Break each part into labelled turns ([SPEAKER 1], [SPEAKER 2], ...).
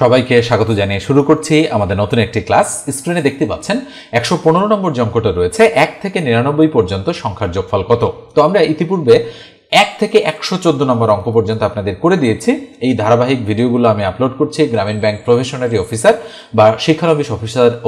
[SPEAKER 1] সবাইকে স্বাগত জানিয়ে শুরু করছি আমাদের নতুন একটি ক্লাস। স্ক্রিনে দেখতে পাচ্ছেন 115 নম্বর যে অঙ্কটা রয়েছে 1 থেকে 99 পর্যন্ত সংখ্যার যোগফল কত। তো আমরা ইতিপূর্বে 1 থেকে 114 নম্বর অঙ্ক পর্যন্ত আপনাদের করে দিয়েছি। এই ধারাবাহিক ভিডিওগুলো আমি আপলোড করছি গ্রামীণ ব্যাংক প্রফেশনারি অফিসার বা শিক্ষানবিশ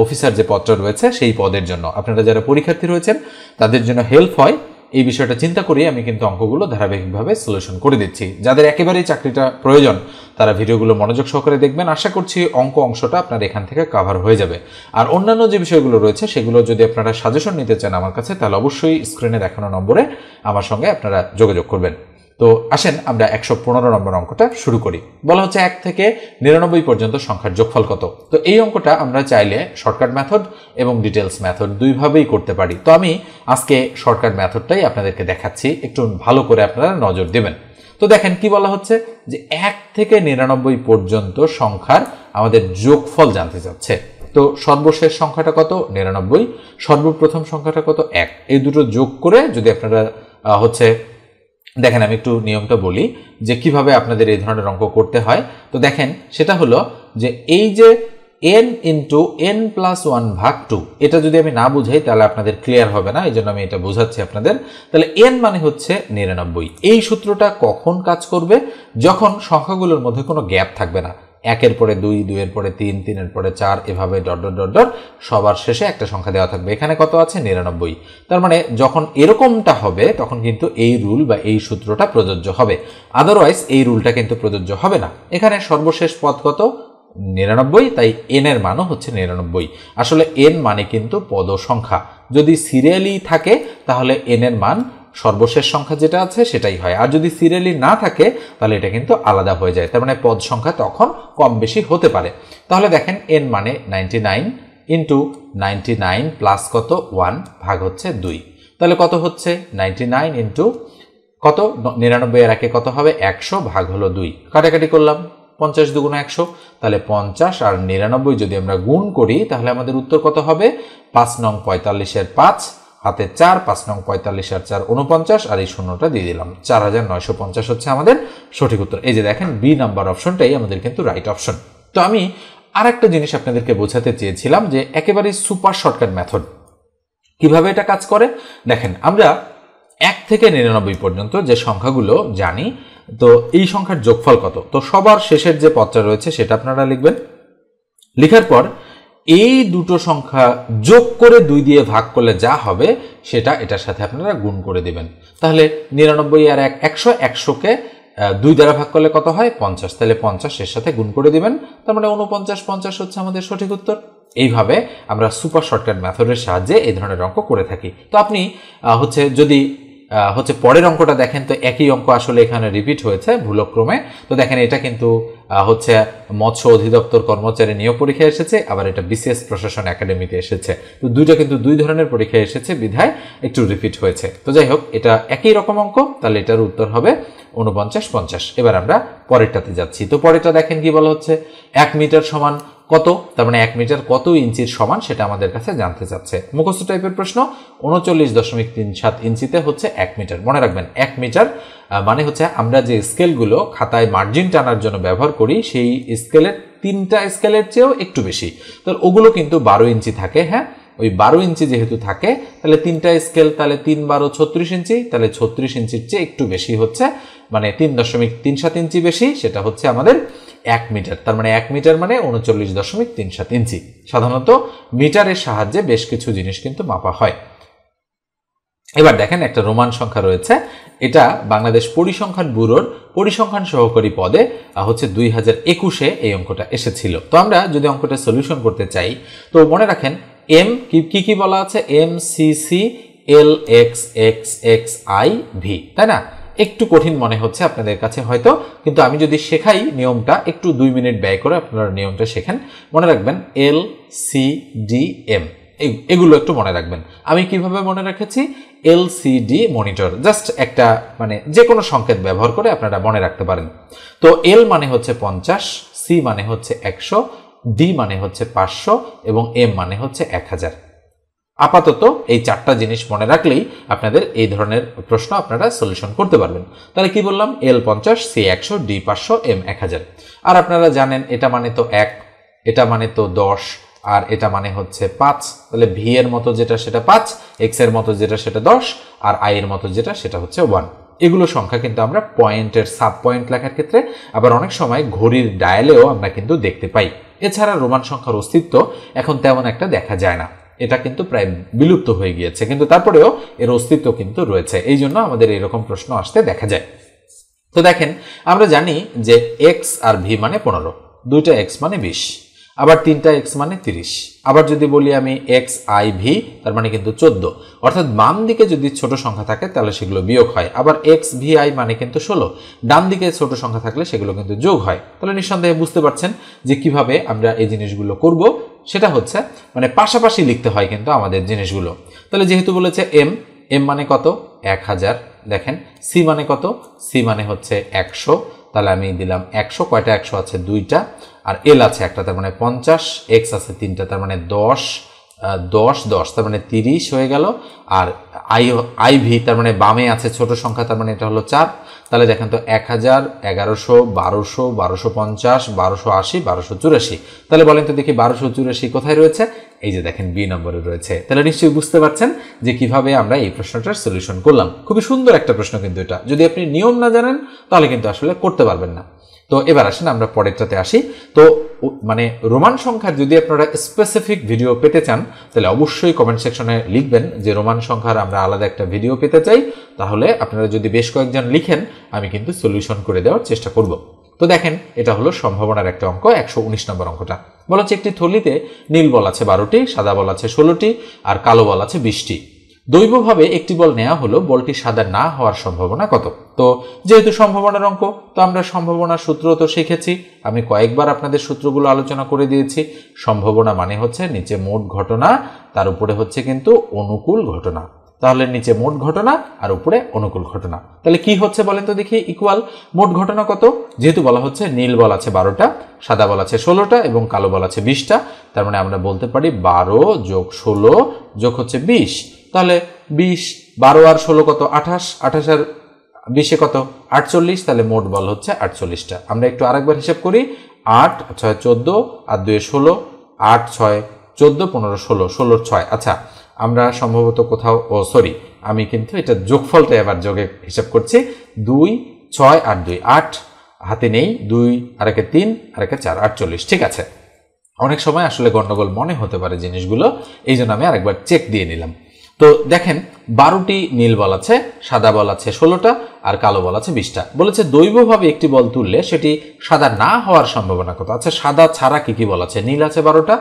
[SPEAKER 1] অফিসার যে পদটা রয়েছে সেই পদের জন্য। আপনারা যারা পরীক্ষার্থী রয়েছেন তাদের জন্য হেল্প হয় এই বিষয়টা চিন্তা করি আমি কিন্তু অঙ্কগুলো ধারাবাহিকভাবে সলিউশন করে দিচ্ছি। যাদের একেবারেই চাকরিটা প্রয়োজন তারা ভিডিওগুলো মনোযোগ সহকারে দেখবেন। আশা করছি অঙ্ক অংশটা আপনার এখান থেকে কভার হয়ে যাবে। আর অন্যান্য যে বিষয়গুলো রয়েছে সেগুলো যদি আপনারা সাজেশন নিতে চান আমার কাছে, তাহলে অবশ্যই স্ক্রিনে দেখানো নম্বরে আমার সঙ্গে আপনারা যোগাযোগ করবেন। তো আসেন আমরা 115 নম্বর অঙ্কটা শুরু করি। বলা হচ্ছে 1 থেকে 99 পর্যন্ত সংখ্যার যোগফল কত। তো এই অঙ্কটা আমরা চাইলে শর্টকাট মেথড এবং ডিটেলস মেথড দুইভাবেই করতে পারি। তো আমি আজকে শর্টকাট মেথডটাই আপনাদেরকে দেখাচ্ছি, একটু ভালো করে আপনারা নজর দেবেন। তো দেখেন কি বলা হচ্ছে যে 1 থেকে 99 পর্যন্ত সংখ্যার আমাদের যোগফল জানতে চাচ্ছে। তো সর্বশেষ সংখ্যাটা কত? 99। সর্বপ্রথম সংখ্যাটা কত? 1। এই দুটো যোগ করে যদি আপনারা দেখেন আমি একটু নিয়মটা বলি যে কিভাবে আপনাদের এই ধরনের অঙ্ক করতে হয়। তো দেখেন সেটা হলো যে এই যে n ইন্টু n প্লাস 1 ভাগ 2, এটা যদি আমি না বুঝাই তাহলে আপনাদের ক্লিয়ার হবে না, এই জন্য আমি এটা বোঝাচ্ছি আপনাদের। তাহলে n মানে হচ্ছে 99। এই সূত্রটা কখন কাজ করবে? যখন সংখ্যাগুলোর মধ্যে কোনো গ্যাপ থাকবে না। 1-এর পরে 2, 2-এর পরে 3, 3-এর পরে 4, এভাবে ডট ডট ডট ডট সবার শেষে একটা সংখ্যা দেওয়া থাকবে। এখানে কত আছে? 99। তার মানে যখন এরকমটা হবে তখন কিন্তু এই রুল বা এই সূত্রটা প্রযোজ্য হবে, আদারওয়াইজ এই রুলটা কিন্তু প্রযোজ্য হবে না। এখানে সর্বশেষ পদ কত? 99, তাই n এর মানও হচ্ছে 99। আসলে n মানে কিন্তু পদ সংখ্যা, যদি সিরিয়ালি থাকে তাহলে n এর মান সর্বশেষ সংখ্যা যেটা আছে সেটাই হয়, আর যদি সিরিয়ালি না থাকে তাহলে এটা কিন্তু আলাদা হয়ে যায়। তার মানে পদ সংখ্যা তখন কম বেশি হতে পারে। তাহলে দেখেন n মানে 99 ইন্টু 99 প্লাস কত 1 ভাগ হচ্ছে 2। তাহলে কত হচ্ছে? 99 ইন্টু কত? 99 এর 1-এ কত হবে? 100 ভাগ হলো 2। কাটাকাটি করলাম, 50 দুগুণ 100, তাহলে 50 আর 99 যদি আমরা গুণ করি তাহলে আমাদের উত্তর কত হবে? 5 নং 45-এর 5 হাতে 4, 5 নং 45 আর 4 49, আর এই শূন্যটা দিয়ে দিলাম। 4950 হচ্ছে আমাদের সঠিক উত্তর। এই যে দেখেন বি নাম্বার অপশনটাই আমাদের কিন্তু রাইট অপশন। তো আমি আরেকটা জিনিস আপনাদেরকে বোঝাতে চেয়েছিলাম যে একেবারে সুপার শর্টকাট মেথড কিভাবে এটা কাজ করে। দেখেন আমরা 1 থেকে 99 পর্যন্ত যে সংখ্যাগুলো জানি, তো এই সংখ্যার যোগফল কত। তো সবার শেষের যে পদটা রয়েছে সেটা আপনারা লিখবেন। লিখার পর এই দুটো সংখ্যা যোগ করে 2 দিয়ে ভাগ করলে যা হবে সেটা এটার সাথে আপনারা গুণ করে দিবেন। তাহলে 99 আর 1 100, 100কে 2 দ্বারা ভাগ করলে কত হয়? 50। তাহলে 50 এর সাথে গুণ করে দিবেন। তার মানে 49 50 হচ্ছে আমাদের সঠিক উত্তর। এইভাবে আমরা সুপার শর্টকাট মেথডের সাহায্যে এই ধরনের অঙ্ক করে থাকি। তো আপনি যদি পরের অঙ্কটা দেখেন তো একই অঙ্ক আসলে এখানে রিপিট হয়েছে ভুলক্রমে। তো দেখেন এটা কিন্তু মৎস্য অধিদপ্তর কর্মচারী নিয়োগ পরীক্ষা এসেছে, আবার এটা বিসিএস প্রশাসন একাডেমিতে এসেছে। তো দুইটা কিন্তু দুই ধরনের পরীক্ষা এসেছে বিধায় একটু রিপিট হয়েছে। তো যাই হোক, এটা একই রকম অঙ্ক, তাহলে এটার উত্তর হবে 49 50। এবার আমরা পরেরটাতে যাচ্ছি। তো পরেরটা দেখেন কি বলা হচ্ছে, 1 মিটার সমান কত। তার মানে 1 মিটার কত ইঞ্চির সমান সেটা আমাদের কাছে জানতে চাচ্ছে। মুখস্থ টাইপের প্রশ্ন। 39.37 ইঞ্চিতে হচ্ছে 1 মিটার। মনে রাখবেন 1 মিটার মানে হচ্ছে আমরা যে স্কেলগুলো খাতায় মার্জিন টানার জন্য ব্যবহার করি সেই স্কেলের 3টা স্কেলের চেয়েও একটু বেশি। তো ওগুলো কিন্তু 12 ইঞ্চি থাকে। হ্যাঁ, ওই 12 ইঞ্চি যেহেতু থাকে তাহলে 3টা স্কেল, তাহলে 3 12 36 ইঞ্চি, তাহলে 36 ইঞ্চির চেয়ে একটু বেশি হচ্ছে, মানে 3.37 ইঞ্চি বেশি, সেটা হচ্ছে আমাদের 1 মিটার। তার মানে 1 মিটার মানে 39.37 ইঞ্চি। সাধারণত মিটারের সাহায্যে বেশ কিছু জিনিস কিন্তু মাপা হয়। এবার দেখেন একটা রোমান সংখ্যা রয়েছে, এটা বাংলাদেশ পরিসংখ্যান ব্যুরোর পরিসংখ্যান সহকারী পদে 2021-এ এই অঙ্কটা এসেছিল। তো আমরা যদি অঙ্কটা সলিউশন করতে চাই তো মনে রাখেন এম কি বলা আছে? MCC LXXXIV, তাই না? একটু কঠিন মনে হচ্ছে আপনাদের কাছে হয়তো, কিন্তু আমি যদি শেখাই নিয়মটা, একটু 2 মিনিট ব্যয় করে আপনারা নিয়মটা শেখেন। মনে রাখবেন LCDM, এগুলো একটু মনে রাখবেন। আমি কিভাবে মনে রেখেছি? LCD মনিটর, জাস্ট একটা মানে যে কোনো সংকেত ব্যবহার করে আপনারা মনে রাখতে পারেন। তো L মানে হচ্ছে 50, C মানে হচ্ছে 100, D মানে হচ্ছে 500 এবং M মানে হচ্ছে 1000। আপাতত এই 4টা জিনিস মনে রাখলেই আপনাদের এই ধরনের প্রশ্ন আপনারা সলিউশন করতে পারবেন। তাহলে কি বললাম, L 50, C 100, D 500, M 1000। আর আপনারা জানেন এটা মানে তো 1, এটা মানে তো 10, আর এটা মানে হচ্ছে 5। তাহলে V এর মতো যেটা সেটা 5, X এর মতো যেটা সেটা 10, আর I এর মতো যেটা সেটা হচ্ছে 1। এগুলো সংখ্যা কিন্তু আমরা পয়েন্টের সাব পয়েন্ট লেখার ক্ষেত্রে, আবার অনেক সময় ঘড়ির ডায়ালেও আমরা কিন্তু দেখতে পাই। এছাড়া রোমান সংখ্যার অস্তিত্ব এখন তেমন একটা দেখা যায় না, এটা কিন্তু প্রায় বিলুপ্ত হয়ে গিয়েছে, কিন্তু তারপরেও এর অস্তিত্ব কিন্তু রয়েছে। এই জন্য আমাদের এরকম প্রশ্ন আসতে দেখা যায়। তো দেখেন, আমরা জানি যে x আর v মানে 15, 2টা x মানে 20, আবার 3টা x মানে 30। আবার যদি বলি আমি x i v, তার মানে কিন্তু 14। অর্থাৎ বাম দিকে যদি ছোট সংখ্যা থাকে তাহলে সেগুলো বিয়োগ হয়। আবার x v i মানে কিন্তু 16, ডান দিকে ছোট সংখ্যা থাকলে সেগুলো কিন্তু যোগ হয়। তাহলে নিঃসন্দেহে বুঝতে পারছেন যে কিভাবে আমরা এই জিনিসগুলো করব। সেটা হচ্ছে মানে পাশাপাশি লিখতে হয় কিন্তু আমাদের জিনিসগুলো। তাহলে যেহেতু বলেছে m মানে কত, 1000। দেখেন c মানে কত, c মানে হচ্ছে 100। তাহলে আমি দিলাম 100, কয়টা 100 আছে, 2টা, আর l আছে একটা, তার মানে 50, x আছে 3টা, তার মানে 10, 10, 10, তার মানে 30 হয়ে গেল। আর iv তার মানে বামে আছে ছোট সংখ্যা, তার মানে এটা হলো 4। তাহলে দেখেন তো 1000, 1100, 1200, 1250, 1280, 1284। তাহলে বলেন তো দেখি 1284 কোথায় রয়েছে? এই যে দেখেন বি নম্বরে রয়েছে। তাহলে নিশ্চয়ই বুঝতে পারছেন যে কিভাবে আমরা এই প্রশ্নটার সলিউশন করলাম। খুবই সুন্দর একটা প্রশ্ন কিন্তু এটা, যদি আপনি নিয়ম না জানেন তাহলে কিন্তু আসলে করতে পারবেন না। তো এবার আসেন আমরা পরেরটাতে আসি। তো মানে রোমান সংখ্যার যদি আপনারা স্পেসিফিক ভিডিও পেতে চান তাহলে অবশ্যই কমেন্ট সেকশনে লিখবেন যে রোমান সংখ্যার আমরা আলাদা একটা ভিডিও পেতে চাই। তাহলে আপনারা যদি বেশ কয়েকজন লিখেন আমি কিন্তু সলিউশন করে দেওয়ার চেষ্টা করব। তো দেখেন, এটা হলো সম্ভাবনার একটা অঙ্ক, 119 নম্বর অঙ্কটা। বলা হচ্ছে একটি থলিতে নীল বল আছে 12টি, সাদা বল আছে 16টি, আর কালো বল আছে 20টি। দৈবভাবে একটি বল নেওয়া হলো, বলটি সাদা না হওয়ার সম্ভাবনা কত? তো যেহেতু সম্ভাবনার অঙ্ক, তো আমরা সম্ভাবনার সূত্র তো শিখেছি, আমি কয়েকবার আপনাদের সূত্রগুলো আলোচনা করে দিয়েছি। সম্ভাবনা মানে হচ্ছে নিচে মোট ঘটনা, তার উপরে হচ্ছে কিন্তু অনুকূল ঘটনা। তাহলে নিচে মোট ঘটনা আর উপরে অনুকূল ঘটনা। তাহলে কি হচ্ছে বলেন তো দেখি, ইকুয়াল মোট ঘটনা কত? যেহেতু বলা হচ্ছে নীল বল আছে 12টা, সাদা বল আছে 16টা এবং কালো বল আছে 20টা, তার মানে আমরা বলতে পারি 12 যোগ 16 যোগ হচ্ছে 20। তাহলে 20, 12 আর 16 কত? 28, 28 আর 20 কত? 48। তাহলে মোট বল হচ্ছে 48টা। আমরা একটু আরেকবার হিসাব করি, 8, 6, 14 আর 2, 16, 8, 6, 14, 15, 16, 16, 6। আচ্ছা, আমরা সম্ভবত কোথাও আমি কিন্তু এটা যোগফলটা এবার যোগে হিসাব করছি। 2, 6 আর 2, 8 হাতে নেই, 2 আর 3 আর 4, 48। ঠিক আছে, অনেক সময় আসলে গন্ডগোল মনে হতে পারে জিনিসগুলো, এই জন্য আমি আরেকবার চেক দিয়ে নিলাম। তো দেখেন 12টি নীল বল আছে, সাদা বল আছে 16টা আর কালো বল আছে 20টা। বলেছে দৈবভাবে একটি বল তুললে সেটি সাদা না হওয়ার সম্ভাবনা কত? আচ্ছা, সাদা ছাড়া কি কি বল আছে? নীল আছে 12টা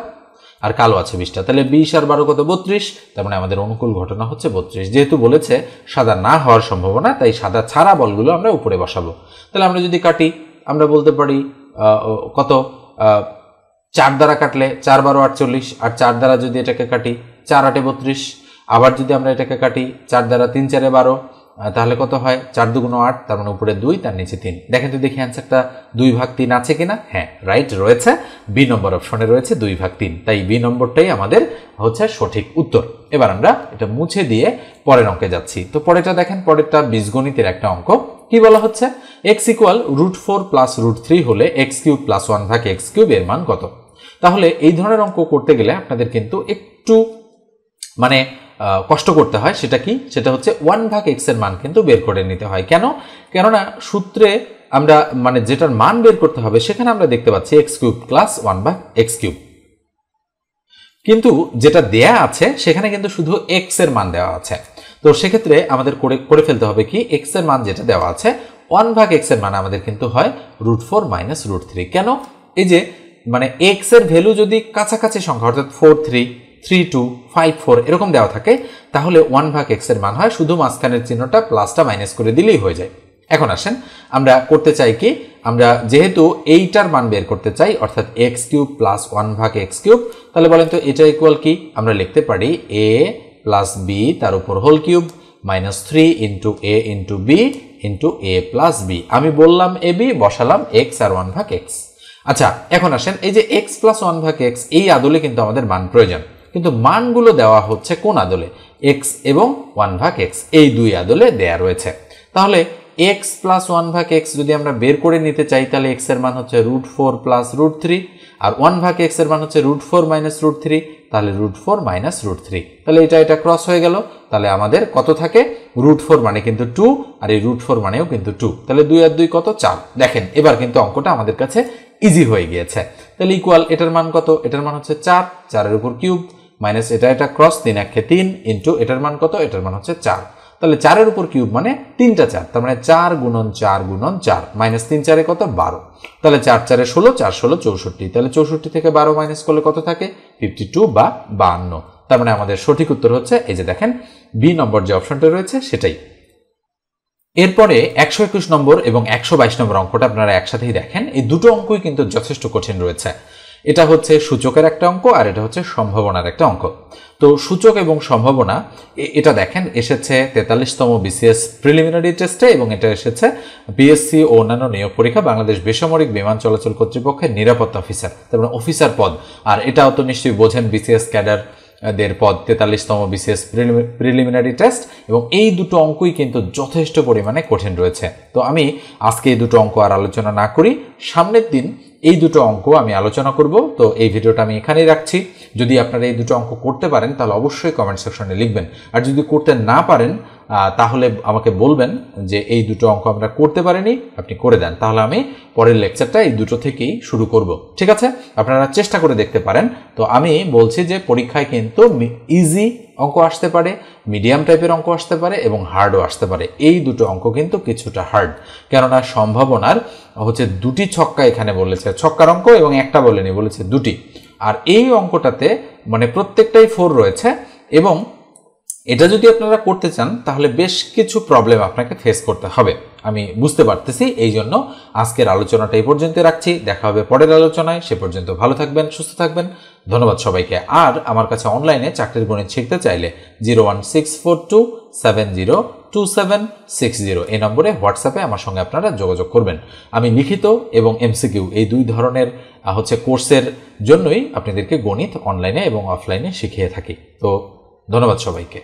[SPEAKER 1] আর কালো আছে 20টা। তাহলে 20 আর 12 কত? 32। তার মানে আমাদের অনুকূল ঘটনা হচ্ছে 32। যেহেতু বলেছে সাদা না হওয়ার সম্ভাবনা, তাই সাদা ছাড়া বলগুলো আমরা উপরে বসাবো। তাহলে আমরা যদি কাটি, আমরা বলতে পারি কত? 4 দ্বারা কাটলে 4, 12, 48, আর 4 দ্বারা যদি এটাকে কাটি 4, 8, 32। আবার যদি আমরা এটাকে কাটি 4 দ্বারা 3, 4, 12, তাহলে কত হয়? 4 2 9, 8, তার মানে উপরে 2 তার নিচে 3। দেখেন তো দেখি অ্যান্সারটা 2/3 আছে কিনা। হ্যাঁ, রাইট রয়েছে, বি নম্বর অপশনে রয়েছে 2/3। তাই বি নম্বরটাই আমাদের হচ্ছে সঠিক উত্তর। এবার আমরা এটা মুছে দিয়ে পরের অঙ্কে যাচ্ছি। তো পরেরটা দেখেন, পরেরটা বীজগণিতের একটা অঙ্ক। কি বলা হচ্ছে? x = √4 + √3 হলে x³ + 1/x³ এর মান কত? তাহলে এই ধরনের অঙ্ক করতে গেলে আপনাদের কিন্তু একটু মানে কষ্ট করতে হয়। সেটা কি? সেটা হচ্ছে 1/x এর মান কিন্তু বের করে নিতে হয়। কেন? কেননা সূত্রে আমরা মানে যেটার মান বের করতে হবে সেখানে আমরা দেখতে পাচ্ছি x³ + 1/x³, কিন্তু যেটা দেয়া আছে সেখানে কিন্তু শুধু x এর মান দেওয়া আছে। তো সেক্ষেত্রে আমাদের করে ফেলতে হবে কি, x এর মান যেটা দেওয়া আছে 1/x এর মান আমাদের কিন্তু হয় √4 - √3। কেন? এই যে মানে x এর ভ্যালু যদি কাছাকাছি সংখ্যা অর্থাৎ 4 3, 3 2, 5 4 এরকম দেওয়া থাকে তাহলে 1/x এর মান হয়, শুধু মাঝখানের চিহ্নটা প্লাসটা মাইনাস করে দিলেই হয়ে যায়। এখন আসেন আমরা করতে চাই কি, আমরা যেহেতু এইটার মান বের করতে চাই অর্থাৎ x³ + 1/x³, তাহলে বলেন তো এটা ইকুয়াল কি? আমরা লিখতে পারি a + b তার উপর whole cube -3 × a × b × a + b। আমি বললাম ab, বসালাম x আর 1/x। আচ্ছা, এখন আসেন এই যে x + 1/x এই আদলে কিন্তু আমাদের মান প্রয়োজন। কিন্তু মানগুলো দেওয়া হচ্ছে কোন আদলে, এক্স এবং 1/x এই দুই আদলে দেয়া রয়েছে। তাহলে x প্লাস 1/x যদি আমরা বের করে নিতে চাই তাহলে x এর মান হচ্ছে √4 প্লাস √3, আর 1/x এর মান হচ্ছে √4 মাইনাস √3, তাহলে √4 মাইনাস √3, তাহলে এটা ক্রস হয়ে গেল। তাহলে আমাদের কত থাকে, √4 মানে কিন্তু 2, আর এই √4 মানেও কিন্তু 2, তাহলে 2 আর 2 কত, 4। দেখেন এবার কিন্তু অঙ্কটা আমাদের কাছে ইজি হয়ে গিয়েছে। তাহলে ইকুয়াল এটার মান কত, এটার মান হচ্ছে 4, 4 এর উপর কিউব মাইনাস এটা ক্রস 3 1 3 ইন্টু এটার মান কত, এটার মান হচ্ছে 4। তাহলে 4 এর উপর কিউব মানে 3টা 4, তার মানে 4 গুণন 4 গুণন 4 মাইনাস 3 4 কত, 12। তাহলে 4 4 16, 4 16 64, তাহলে 64 থেকে 12 মাইনাস করলে কত থাকে, 52 বা 52। তার মানে আমাদের সঠিক উত্তর হচ্ছে এই যে দেখেন বি নম্বর যে অপশনটা রয়েছে সেটাই। এরপরে 121 নম্বর এবং 122 নম্বর অঙ্কটা আপনারা একসাথেই দেখেন। এই দুটো অঙ্কই কিন্তু যথেষ্ট কঠিন রয়েছে। এটা হচ্ছে সূচকের একটা অঙ্ক আর এটা হচ্ছে সম্ভাবনার একটা অঙ্ক। তো সূচক এবং সম্ভাবনা এটা দেখেন এসেছে 43তম বিসিএস প্রিলিমিনারি টেস্টে এবং এটা এসেছে বিএসসি ও অন্যান্য নিয়োগ পরীক্ষা বাংলাদেশ বেসামরিক বিমান চলাচল কর্তৃপক্ষের নিরাপত্তা অফিসার, তার মানে অফিসার পদ। আর এটাও তো নিশ্চয়ই বোঝেন বিসিএস ক্যাডার দের পদ 43তম বিসিএস প্রিলিমিনারি টেস্ট, এবং এই দুটো অঙ্কই কিন্তু যথেষ্ট পরিমাণে কঠিন রয়েছে। তো আমি আজকে এই দুটো অঙ্ক আর আলোচনা না করি, সামনের দিন এই দুটো অঙ্ক আমি আলোচনা করব। তো এই ভিডিওটা আমি এখানেই রাখছি। যদি আপনারা এই দুটো অঙ্ক করতে পারেন তাহলে অবশ্যই কমেন্ট সেকশনে লিখবেন, আর যদি করতে না পারেন তাহলে আমাকে বলবেন যে এই দুটো অঙ্ক আমরা করতে পারিনি, আপনি করে দেন, তাহলে আমি পরের লেকচারটা এই দুটো থেকেই শুরু করব। ঠিক আছে, আপনারা চেষ্টা করে দেখতে পারেন। তো আমি বলছি যে পরীক্ষায় কিন্তু ইজি অঙ্ক আসতে পারে, মিডিয়াম টাইপের অঙ্ক আসতে পারে এবং হার্ডও আসতে পারে। এই দুটো অঙ্ক কিন্তু কিছুটা হার্ড, কেননা সম্ভাবনার হচ্ছে দুটি ছক্কা এখানে বলেছে, ছক্কার অঙ্ক, এবং একটা বলেনি, বলেছে দুটি। আর এই অঙ্কটাতে মানে প্রত্যেকটাই 4 রয়েছে, এবং এটা যদি আপনারা করতে চান তাহলে বেশ কিছু প্রবলেম আপনাকে ফেস করতে হবে, আমি বুঝতে পারতেছি। এই জন্য আজকের আলোচনাটা এই পর্যন্ত রাখছি। দেখা হবে পরের আলোচনায়, সে পর্যন্ত ভালো থাকবেন, সুস্থ থাকবেন। ধন্যবাদ সবাইকে। আর আমার কাছে অনলাইনে চাকরির গণিত শিখতে চাইলে 01642702760 এই নম্বরে হোয়াটসঅ্যাপে আমার সঙ্গে আপনারা যোগাযোগ করবেন। আমি লিখিত এবং এমসিকিউ এই দুই ধরনের কোর্সের জন্যই আপনাদেরকে গণিত অনলাইনে এবং অফলাইনে শিখিয়ে থাকি। তো ধন্যবাদ সবাইকে।